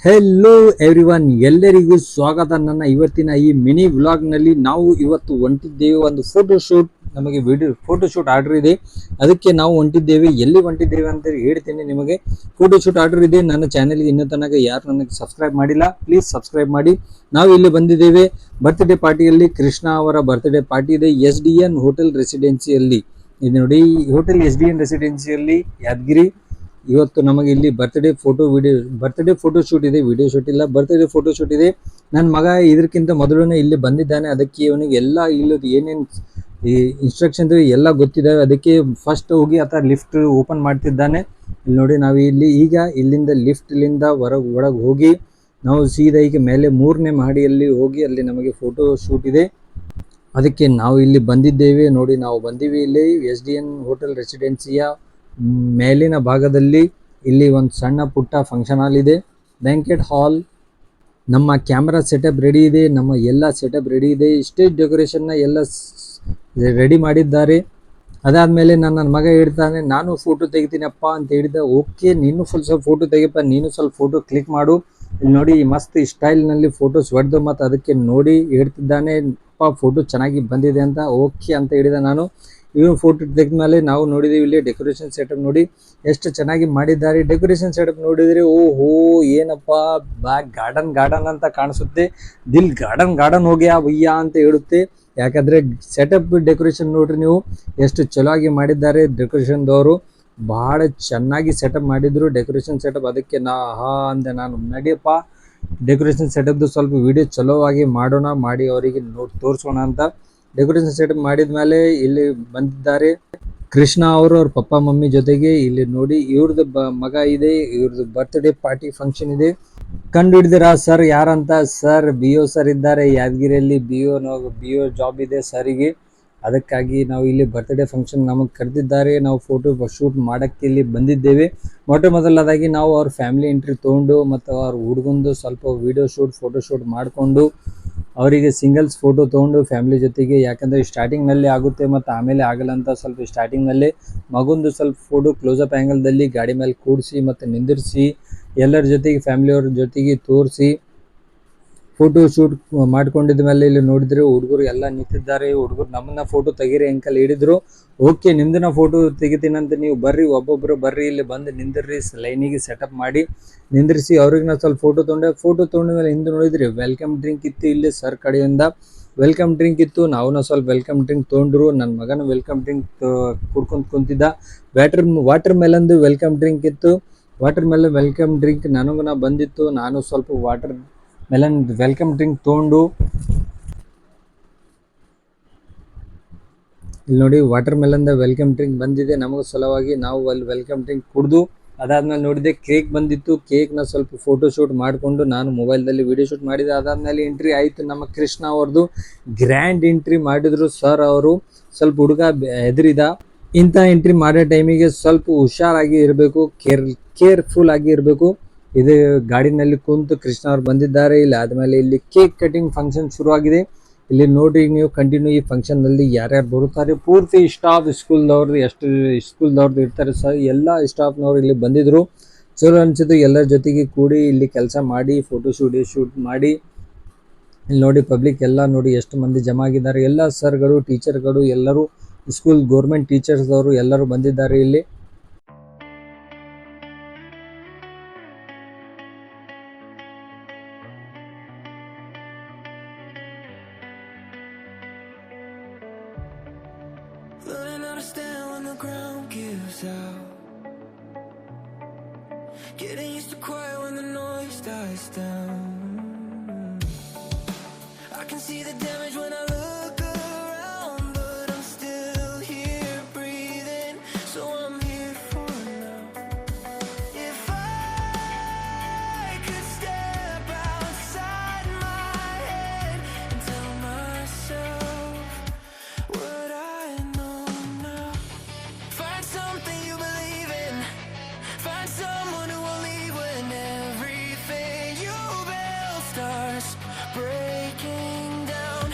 Hello everyone, ಎಲ್ಲರಿಗೂ ಸ್ವಾಗತ. ನನ್ನ ಇವತ್ತಿನ ಈ ಮಿನಿ ವ್ಲಾಗ್ನಲ್ಲಿ ನಾವು ಇವತ್ತು ಹೊಂಟಿದ್ದೇವೆ. ಒಂದು ಫೋಟೋಶೂಟ್, ನಮಗೆ ಫೋಟೋಶೂಟ್ ಆರ್ಡರ್ ಇದೆ. ಅದಕ್ಕೆ ನಾವು ಹೊಂಟಿದ್ದೇವೆ. ಎಲ್ಲಿ ಹೊಂಟಿದ್ದೇವೆ ಅಂತ ಹೇಳ್ತೀನಿ ನಿಮಗೆ. ಫೋಟೋಶೂಟ್ ಆರ್ಡರ್ ಇದೆ. ನನ್ನ ಚಾನೆಲ್ಗೆ ಇನ್ನೂ ತನಕ ಯಾರು ನನಗೆ ಸಬ್ಸ್ಕ್ರೈಬ್ ಮಾಡಿಲ್ಲ, ಪ್ಲೀಸ್ ಸಬ್ಸ್ಕ್ರೈಬ್ ಮಾಡಿ. ನಾವು ಇಲ್ಲಿ ಬಂದಿದ್ದೇವೆ ಬರ್ತ್ಡೇ ಪಾರ್ಟಿಯಲ್ಲಿ. ಕೃಷ್ಣ ಅವರ ಬರ್ತ್ಡೇ ಪಾರ್ಟಿ ಇದೆ SDN ಹೋಟೆಲ್ ರೆಸಿಡೆನ್ಸಿಯಲ್ಲಿ. ಇದು ನೋಡಿ, ಹೋಟೆಲ್ SDN ರೆಸಿಡೆನ್ಸಿಯಲ್ಲಿ ಯಾದಗಿರಿ. ಇವತ್ತು ನಮಗೆ ಇಲ್ಲಿ ಬರ್ತ್ಡೇ ಫೋಟೋ ಶೂಟ್ ಇದೆ. ವಿಡಿಯೋ ಶೂಟ್ ಇಲ್ಲ, ಬರ್ತ್ಡೇ ಫೋಟೋ ಶೂಟ್ ಇದೆ. ನನ್ನ ಮಗ ಇದಕ್ಕಿಂತ ಮೊದಲನೇ ಇಲ್ಲಿ ಬಂದಿದ್ದಾನೆ. ಅದಕ್ಕೆ ಇವನಿಗೆ ಎಲ್ಲ ಇಲ್ಲದ ಏನೇನು ಈ ಇನ್ಸ್ಟ್ರಕ್ಷನ್ ಎಲ್ಲ ಗೊತ್ತಿದ್ದಾವೆ. ಅದಕ್ಕೆ ಫಸ್ಟ್ ಹೋಗಿ ಆತ ಲಿಫ್ಟ್ ಓಪನ್ ಮಾಡ್ತಿದ್ದಾನೆ. ಇಲ್ಲಿ ನೋಡಿ, ನಾವು ಈಗ ಇಲ್ಲಿಂದ ಲಿಫ್ಟ್ಲಿಂದ ಒಳಗೆ ಹೋಗಿ ನಾವು ಸೀದಾ ಈಗ ಮೇಲೆ 3ನೇ ಮಹಡಿಯಲ್ಲಿ ಹೋಗಿ ಅಲ್ಲಿ ನಮಗೆ ಫೋಟೋ ಶೂಟ್ ಇದೆ. ಅದಕ್ಕೆ ನಾವು ಇಲ್ಲಿ ಬಂದಿದ್ದೇವೆ. ನೋಡಿ, ನಾವು ಬಂದೀವಿ ಇಲ್ಲಿ SDN ಹೋಟೆಲ್ ರೆಸಿಡೆನ್ಸಿಯ ಮೇಲಿನ ಭಾಗದಲ್ಲಿ. ಇಲ್ಲಿ ಒಂದು ಸಣ್ಣ ಪುಟ್ಟ ಫಂಕ್ಷನ್ ಹಾಲ್ ಇದೆ, ಬ್ಯಾಂಕೆಟ್ ಹಾಲ್. ನಮ್ಮ ಕ್ಯಾಮ್ರಾ ಸೆಟಪ್ ರೆಡಿ ಇದೆ, ನಮ್ಮ ಎಲ್ಲ ಸೆಟಪ್ ರೆಡಿ ಇದೆ. ಸ್ಟೇಜ್ ಡೆಕೋರೇಷನ್ನ ಎಲ್ಲ ರೆಡಿ ಮಾಡಿದ್ದಾರೆ. ಅದಾದಮೇಲೆ ನನ್ನ ಮಗ ಹೇಳ್ತಾನೆ, ನಾನು ಫೋಟೋ ತೆಗಿತೀನಪ್ಪ ಅಂತ ಹೇಳಿದ. ಓಕೆ, ನೀನು ಸ್ವಲ್ಪ ಫೋಟೋ ತೆಗಿಪ್ಪ, ನೀನು ಸ್ವಲ್ಪ ಫೋಟೋ ಕ್ಲಿಕ್ ಮಾಡು. ಇಲ್ಲಿ ನೋಡಿ, ಮಸ್ತ್ ಸ್ಟೈಲ್ನಲ್ಲಿ ಫೋಟೋಸ್ ಹೊಡೆದು ಮತ್ತು ಅದಕ್ಕೆ ನೋಡಿ ಹೇಳ್ತಿದ್ದಾನೆ, ಅಪ್ಪ ಫೋಟೋ ಚೆನ್ನಾಗಿ ಬಂದಿದೆ ಅಂತ. ಓಕೆ ಅಂತ ಹೇಳಿದ ನಾನು. ಇವನು ಫೋಟೋ ತೆಗೆದ ಮೇಲೆ ನಾವು ನೋಡಿದ್ದೀವಿ ಇಲ್ಲಿ ಡೆಕೋರೇಷನ್ ಸೆಟಪ್ ನೋಡಿ ಎಷ್ಟು ಚೆನ್ನಾಗಿ ಮಾಡಿದ್ದಾರೆ. ಡೆಕೋರೇಷನ್ ಸೆಟಪ್ ನೋಡಿದರೆ ಓಹೋ ಏನಪ್ಪ, ಬ್ಯಾಕ್ ಗಾರ್ಡನ್ ಅಂತ ಕಾಣಿಸುತ್ತೆ. ದಿಲ್ ಗಾರ್ಡನ್ ಹೋಗ್ಯಾ ಭಯ್ಯ ಅಂತ ಹೇಳುತ್ತೆ. ಯಾಕಂದರೆ ಸೆಟಪ್ ಡೆಕೋರೇಷನ್ ನೋಡ್ರಿ ನೀವು, ಎಷ್ಟು ಚಲೋಗಿ ಮಾಡಿದ್ದಾರೆ. ಡೆಕೋರೇಷನ್ದವರು ಭಾಳ ಚೆನ್ನಾಗಿ ಸೆಟಪ್ ಮಾಡಿದ್ರು ಡೆಕೋರೇಷನ್ ಸೆಟಪ್. ಅದಕ್ಕೆ ಅಂದೆ ನಾನು, ನಡಿಯಪ್ಪ ಡೆಕೋರೇಷನ್ ಸೆಟಪ್ದು ಸ್ವಲ್ಪ ವಿಡಿಯೋ ಚಲೋವಾಗಿ ಮಾಡೋಣ, ಮಾಡಿ ಅವರಿಗೆ ತೋರಿಸೋಣ ಅಂತ ಡೆಕೋರೇಷನ್ ಸೆಟಪ್ ಮಾಡಿದ ಮೇಲೆ ಇಲ್ಲಿ ಬಂದಿದ್ದಾರೆ ಕೃಷ್ಣ ಅವರು ಅವ್ರ ಪಪ್ಪ ಮಮ್ಮಿ ಜೊತೆಗೆ. ಇಲ್ಲಿ ನೋಡಿ, ಇವ್ರದ್ದು ಮಗ ಇದೆ, ಇವ್ರದ್ದು ಬರ್ತ್ಡೇ ಪಾರ್ಟಿ ಫಂಕ್ಷನ್ ಇದೆ. ಕಂಡು ಹಿಡಿದಿರಾ ಸರ್ ಯಾರಂತ? ಸರ್ BO ಸರ್ ಇದ್ದಾರೆ ಯಾದಗಿರಿಯಲ್ಲಿ. BO ಜಾಬ್ ಇದೆ ಸರಿಗೆ. ಅದಕ್ಕಾಗಿ ನಾವು ಇಲ್ಲಿ ಬರ್ತ್ಡೇ ಫಂಕ್ಷನ್ ನಮಗೆ ಕರೆದಿದ್ದಾರೆ. ನಾವು ಫೋಟೋ ಶೂಟ್ ಮಾಡೋಕ್ಕೆ ಇಲ್ಲಿ ಬಂದಿದ್ದೇವೆ. ಮೊದಲದಾಗಿ ನಾವು ಅವ್ರ ಫ್ಯಾಮಿಲಿ ಎಂಟ್ರಿ ತೊಗೊಂಡು ಮತ್ತು ಅವ್ರ ಹುಡುಗಂದು ಸ್ವಲ್ಪ ಫೋಟೋ ಶೂಟ್ ಮಾಡಿಕೊಂಡು ಅವರಿಗೆ ಸಿಂಗಲ್ಸ್ ಫೋಟೋ ತೊಗೊಂಡು ಫ್ಯಾಮಿಲಿ ಜೊತೆಗೆ. ಯಾಕಂದರೆ ಸ್ಟಾರ್ಟಿಂಗ್ನಲ್ಲಿ ಆಗುತ್ತೆ ಮತ್ತು ಆಮೇಲೆ ಆಗಲ್ಲ ಅಂತ ಸ್ವಲ್ಪ ಸ್ಟಾರ್ಟಿಂಗ್ನಲ್ಲೇ ಮಗುಂದು ಸ್ವಲ್ಪ ಫೋಟೋ ಕ್ಲೋಸಪ್ ಆ್ಯಂಗಲ್ದಲ್ಲಿ ಗಾಡಿ ಮೇಲೆ ಕೂಡಿಸಿ ಮತ್ತು ನಿಂದಿರಿಸಿ ಎಲ್ಲರ ಜೊತೆಗೆ ಫ್ಯಾಮಿಲಿಯವ್ರ ಜೊತೆಗೆ ತೋರಿಸಿ ಫೋಟೋ ಶೂಟ್ ಮಾಡ್ಕೊಂಡಿದ್ದ ಮೇಲೆ ಇಲ್ಲಿ ನೋಡಿದ್ರೆ ಹುಡುಗರು ಎಲ್ಲ ನಿಂತಿದ್ದಾರೆ. ಹುಡುಗರು ನಮ್ಮನ್ನ ಫೋಟೋ ತೆಗೀರಿ ಅಂಕಲ್ ಹೇಳಿದ್ರು. ಓಕೆ, ನಿಮ್ದನ್ನ ಫೋಟೋ ತೆಗಿತೀನಂತ, ನೀವು ಬರ್ರಿ, ಒಬ್ಬೊಬ್ಬರು ಬರ್ರಿ, ಇಲ್ಲಿ ಬಂದು ನಿಂದಿರ್ರಿ, ಲೈನಿಗೆ ಸೆಟಪ್ ಮಾಡಿ ನಿಂದಿರಿಸಿ. ಅವ್ರಿಗೆ ನಾವು ಸ್ವಲ್ಪ ಫೋಟೋ ತೊಗೊಂಡ ಮೇಲೆ ಹಿಂದೆ ನೋಡಿದ್ರಿ ವೆಲ್ಕಮ್ ಡ್ರಿಂಕ್ ಇತ್ತು ಇಲ್ಲಿ ಸರ್ ಕಡೆಯಿಂದ. ವೆಲ್ಕಮ್ ಡ್ರಿಂಕ್ ಇತ್ತು, ನಾವು ಸ್ವಲ್ಪ ವೆಲ್ಕಮ್ ಡ್ರಿಂಕ್ ತೊಗೊಂಡ್ರು. ನನ್ನ ಮಗನ ವೆಲ್ಕಮ್ ಡ್ರಿಂಕ್ ಕುಡ್ಕೊಂಡು ಕುಂತಿದ್ದ. ವಾಟರ್ ಮೆಲನ್ದು ವೆಲ್ಕಮ್ ಡ್ರಿಂಕ್ ಇತ್ತು. ವಾಟರ್ ಮೆಲನ್ ವೆಲ್ಕಮ್ ಡ್ರಿಂಕ್ ನನಗೂ ಬಂದಿತ್ತು. ನಾನು ಸ್ವಲ್ಪ ವಾಟರ್ ಮೆಲನ್ ವೆಲ್ಕಮ್ ಡ್ರಿಂಕ್ ತೊಗೊಂಡು ಇಲ್ಲಿ ನೋಡಿ, ವಾಟರ್ ಮೆಲನ್ದ ವೆಲ್ಕಮ್ ಡ್ರಿಂಕ್ ಬಂದಿದೆ ನಮಗೆ ಸಲುವಾಗಿ. ನಾವು ಅಲ್ಲಿ ವೆಲ್ಕಮ್ ಡ್ರಿಂಕ್ ಕುಡಿದು ಅದಾದ್ಮೇಲೆ ನೋಡಿದೆ ಕೇಕ್ ಬಂದಿತ್ತು. ಕೇಕ್ನ ಸ್ವಲ್ಪ ಫೋಟೋ ಶೂಟ್ ಮಾಡಿಕೊಂಡು ನಾನು ಮೊಬೈಲ್ದಲ್ಲಿ ವಿಡಿಯೋ ಶೂಟ್ ಮಾಡಿದೆ. ಅದಾದ್ಮೇಲೆ ಎಂಟ್ರಿ ಆಯಿತು ನಮ್ಮ ಕೃಷ್ಣ ಅವ್ರದ್ದು. ಗ್ರ್ಯಾಂಡ್ ಎಂಟ್ರಿ ಮಾಡಿದ್ರು ಸರ್ ಅವರು. ಸ್ವಲ್ಪ ಹುಡುಗ ಹೆದರಿದ. ಇಂಥ ಎಂಟ್ರಿ ಮಾಡೋ ಟೈಮಿಗೆ ಸ್ವಲ್ಪ ಹುಷಾರಾಗಿ ಇರಬೇಕು, ಕೇರ್ಫುಲ್ ಆಗಿ ಇರಬೇಕು. ಇದು ಗಾಡಿನಲ್ಲಿ ಕುಂತು ಕೃಷ್ಣ ಅವ್ರು ಬಂದಿದ್ದಾರೆ. ಇಲ್ಲಿ ಆದಮೇಲೆ ಇಲ್ಲಿ ಕೇಕ್ ಕಟಿಂಗ್ ಫಂಕ್ಷನ್ ಶುರುವಾಗಿದೆ. ಇಲ್ಲಿ ನೋಡ್ರಿ ನೀವು ಕಂಟಿನ್ಯೂ ಈ ಫಂಕ್ಷನ್ನಲ್ಲಿ ಯಾರ್ಯಾರು ಬರುತ್ತಾರೆ. ಪೂರ್ತಿ ಸ್ಟಾಫ್ ಸ್ಕೂಲ್ದವ್ರದ್ದು, ಎಷ್ಟು ಸ್ಕೂಲ್ದವ್ರದ್ದು ಇರ್ತಾರೆ ಸರ್, ಎಲ್ಲ ಸ್ಟಾಫ್ನವ್ರು ಇಲ್ಲಿ ಬಂದಿದ್ರು. ಚಲೋ ಅನಿಸಿತು. ಎಲ್ಲರ ಜೊತೆಗೆ ಕೂಡಿ ಇಲ್ಲಿ ಕೆಲಸ ಮಾಡಿ ಫೋಟೋ ಶೂಟ್ ಮಾಡಿ. ಇಲ್ಲಿ ನೋಡಿ ಪಬ್ಲಿಕ್ ಎಲ್ಲ ನೋಡಿ ಎಷ್ಟು ಮಂದಿ ಜಮಾ ಆಗಿದ್ದಾರೆ. ಎಲ್ಲ ಸರ್ಗಳು, ಟೀಚರ್ಗಳು ಎಲ್ಲರೂ, ಸ್ಕೂಲ್ ಗೌರ್ಮೆಂಟ್ ಟೀಚರ್ಸ್ದವರು ಎಲ್ಲರೂ ಬಂದಿದ್ದಾರೆ ಇಲ್ಲಿ. Learning how to stand when the ground gives out. Getting used to quiet when the noise dies down. I can see the damage when I look around, but I'm still here breathing, so I'm here for now. If I could step outside my head and tell myself what I know now. Find something you believe in. Find someone who will leave when everything you build starts breaking down.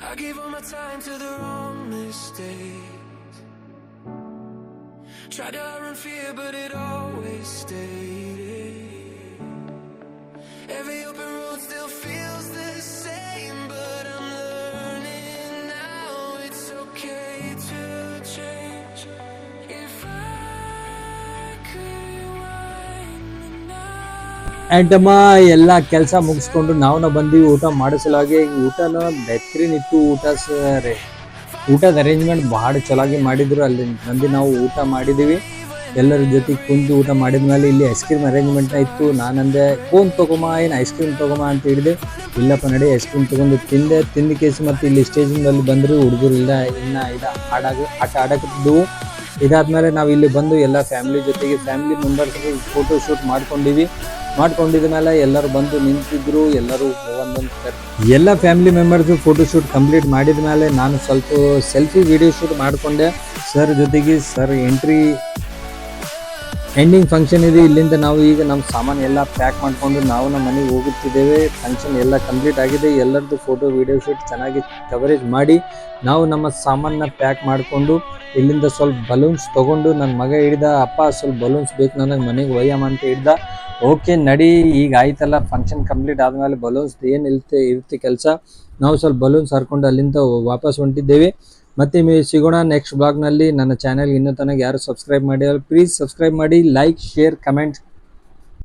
I gave all my time to the wrong mistakes. Tried to run fear, but it always stayed. Every open road still feels the same, but I'm learning now it's okay to change. If I could rewind the night. ಆ್ಯಂಡಮ್ಮ ಎಲ್ಲ ಕೆಲಸ ಮುಗಿಸ್ಕೊಂಡು ನಾವು ಬಂದ್ವಿ ಊಟ ಮಾಡಿಸಲಾಗಿ. ಊಟನ ಬೆಹ್ತರೀನ್ ಇತ್ತು. ಊಟದ arrangement ಭಾಳ ಚೆನ್ನಾಗಿ ಮಾಡಿದ್ರು. ಅಲ್ಲಿ ಬಂದು ನಾವು ಊಟ ಮಾಡಿದ್ದೀವಿ. ಎಲ್ಲರ ಜೊತೆ ಕುಂತು ಊಟ ಮಾಡಿದ್ಮೇಲೆ ಇಲ್ಲಿ ಐಸ್ ಕ್ರೀಮ್ ಅರೇಂಜ್ಮೆಂಟ್ ಇತ್ತು. ನಾನಂದೆ ಫೋನ್ ತೊಗೊಮ್ಮ, ಏನು ಐಸ್ ಕ್ರೀಮ್ ತೊಗೊಮ್ಮ ಅಂತ ಹೇಳಿದೆ. ಇಲ್ಲಪ್ಪ ನಡಿ ಐಸ್ ಕ್ರೀಮ್ ತೊಗೊಂಡು ತಿಂದ ಕೇಸಿ ಮತ್ತು ಇಲ್ಲಿ ಸ್ಟೇಜ್ ಮೇಲೆ ಬಂದರು ಹುಡುಗರು. ಇನ್ನು ಆಟ ಆಡಕತ್ತಿದ್ದವು. ಇದಾದ್ಮೇಲೆ ನಾವು ಇಲ್ಲಿ ಬಂದು ಎಲ್ಲ ಫ್ಯಾಮಿಲಿ ಮೆಂಬರ್ಸ್ ಫೋಟೋ ಶೂಟ್ ಮಾಡ್ಕೊಂಡಿದ್ದ ಮೇಲೆ ಎಲ್ಲರೂ ಬಂದು ನಿಂತಿದ್ರು. ಎಲ್ಲರೂ ಎಲ್ಲ family members photo shoot complete ಮಾಡಿದ ಮೇಲೆ ನಾನು ಸ್ವಲ್ಪ ಸೆಲ್ಫಿ ವಿಡಿಯೋ ಶೂಟ್ ಮಾಡಿಕೊಂಡೆ ಸರ್ ಜೊತೆಗೆ. ಸರ್ ಎಂಡಿಂಗ್ ಫಂಕ್ಷನ್ ಇದೆ. ಇಲ್ಲಿಂದ ನಾವು ಈಗ ನಮ್ಮ ಸಾಮಾನು ಎಲ್ಲ ಪ್ಯಾಕ್ ಮಾಡಿಕೊಂಡು ನಾವು ನಮ್ಮ ಮನೆಗೆ ಹೋಗುತ್ತಿದ್ದೇವೆ. ಫಂಕ್ಷನ್ ಎಲ್ಲ ಕಂಪ್ಲೀಟ್ ಆಗಿದೆ. ಎಲ್ಲರದ್ದು ಫೋಟೋ ವಿಡಿಯೋ ಶೂಟ್ ಚೆನ್ನಾಗಿ ಕವರೇಜ್ ಮಾಡಿ ನಾವು ನಮ್ಮ ಸಾಮಾನನ್ನ ಪ್ಯಾಕ್ ಮಾಡಿಕೊಂಡು ಇಲ್ಲಿಂದ ಸ್ವಲ್ಪ ಬಲೂನ್ಸ್ ತೊಗೊಂಡು ನನ್ನ ಮಗ ಹಿಡ್ದ, ಅಪ್ಪ ಸ್ವಲ್ಪ ಬಲೂನ್ಸ್ ಬೇಕು ನನಗೆ ಮನೆಗೆ ಒಯ್ಯಮ್ಮ ಅಂತ ಹಿಡ್ದ. ಓಕೆ ನಡಿ, ಈಗ ಆಯ್ತಲ್ಲ ಫಂಕ್ಷನ್ ಕಂಪ್ಲೀಟ್ ಆದಮೇಲೆ ಬಲೂನ್ಸ್ ಏನು ಇರುತ್ತೆ ಕೆಲಸ. ನಾವು ಸ್ವಲ್ಪ ಬಲೂನ್ಸ್ ಹರ್ಕೊಂಡು ಅಲ್ಲಿಂದ ವಾಪಸ್ ಹೊಂಟಿದ್ದೇವೆ. ಮತ್ತೆ ಸಿಗೋಣ ನೆಕ್ಸ್ಟ್ ಬ್ಲಾಗ್ನಲ್ಲಿ. ನನ್ನ ಚಾನೆಲ್ ಇನ್ನೂ ತನಕ ಯಾರು ಸಬ್ಸ್ಕ್ರೈಬ್ ಮಾಡಿಲ್ಲ ಪ್ಲೀಸ್ ಸಬ್ಸ್ಕ್ರೈಬ್ ಮಾಡಿ, ಲೈಕ್, ಶೇರ್, ಕಮೆಂಟ್